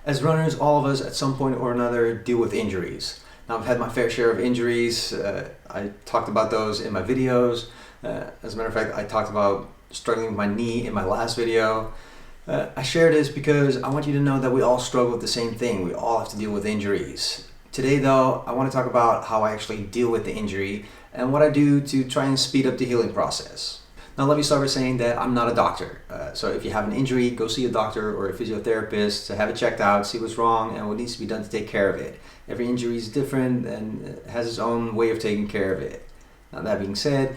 As runners, all of us at some point or another deal with injuries. Now, I've had my fair share of injuries. I talked about those in my videos. As a matter of fact, I talked about struggling with my knee in my last video. I share this because I want you to know that we all struggle with the same thing. We all have to deal with injuries. Today though, I want to talk about how I actually deal with the injury and what I do to try and speed up the healing process. Now let me start by saying that I'm not a doctor. So if you have an injury, go see a doctor or a physiotherapist to have it checked out, see what's wrong and what needs to be done to take care of it. Every injury is different and has its own way of taking care of it. Now that being said,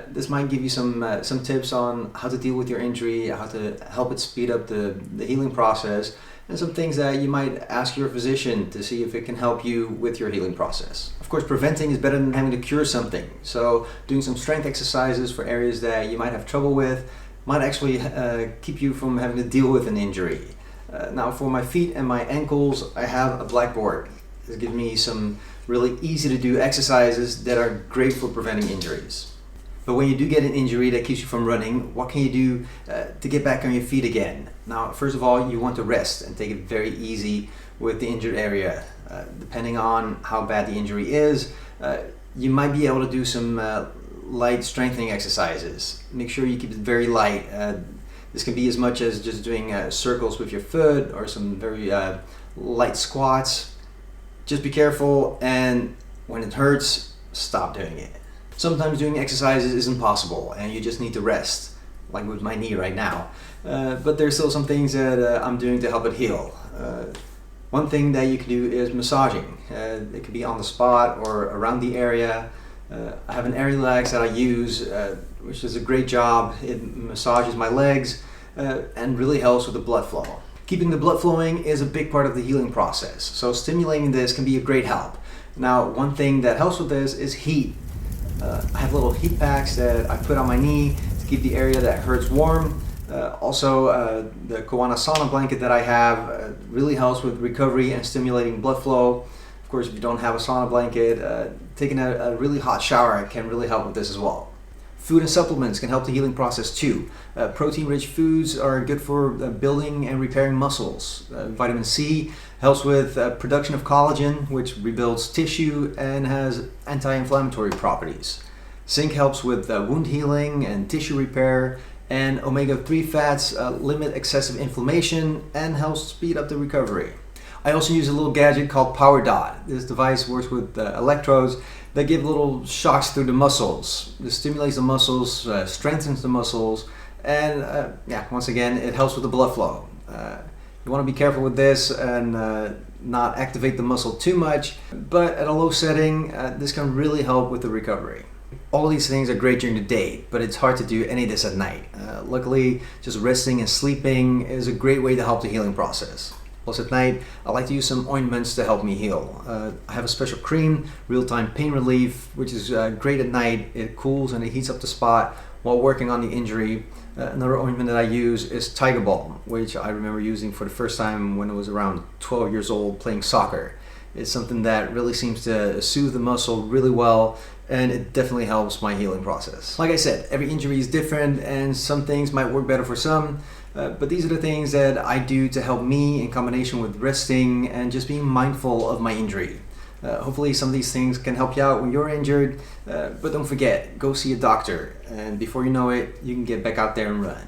this might give you some tips on how to deal with your injury, how to help it speed up the healing process, and some things that you might ask your physician to see if it can help you with your healing process. Of course, preventing is better than having to cure something. So doing some strength exercises for areas that you might have trouble with might actually keep you from having to deal with an injury. Now for my feet and my ankles, I have a blackboard. This gives me some really easy to do exercises that are great for preventing injuries. But when you do get an injury that keeps you from running, what can you do to get back on your feet again? Now, first of all, you want to rest and take it very easy with the injured area. Depending on how bad the injury is, you might be able to do some light strengthening exercises. Make sure you keep it very light. This can be as much as just doing circles with your foot or some very light squats. Just be careful, and when it hurts, stop doing it. Sometimes doing exercises isn't possible and you just need to rest, like with my knee right now. But there's still some things that I'm doing to help it heal. One thing that you can do is massaging. It could be on the spot or around the area. I have an air relax that I use, which does a great job. It massages my legs and really helps with the blood flow. Keeping the blood flowing is a big part of the healing process, so stimulating this can be a great help. Now, one thing that helps with this is heat. I have little heat packs that I put on my knee to keep the area that hurts warm. Also, the Koana sauna blanket that I have really helps with recovery and stimulating blood flow. Of course, if you don't have a sauna blanket, taking a really hot shower can really help with this as well. Food and supplements can help the healing process too. Protein-rich foods are good for building and repairing muscles. Vitamin C helps with production of collagen, which rebuilds tissue and has anti-inflammatory properties. Zinc helps with wound healing and tissue repair, and omega-3 fats limit excessive inflammation and helps speed up the recovery. I also use a little gadget called Power Dot. This device works with electrodes that give little shocks through the muscles. This stimulates the muscles, strengthens the muscles, and once again, it helps with the blood flow. You want to be careful with this and not activate the muscle too much, but at a low setting, this can really help with the recovery. All these things are great during the day, but it's hard to do any of this at night. Luckily, just resting and sleeping is a great way to help the healing process. Plus at night, I like to use some ointments to help me heal. I have a special cream, real-time pain relief, which is great at night. It cools and it heats up the spot while working on the injury. Another ointment that I use is Tiger Balm, which I remember using for the first time when I was around 12 years old playing soccer. It's something that really seems to soothe the muscle really well, and it definitely helps my healing process. Like I said, every injury is different and some things might work better for some, but these are the things that I do to help me in combination with resting and just being mindful of my injury. Hopefully some of these things can help you out when you're injured, but don't forget, go see a doctor, and before you know it, you can get back out there and run.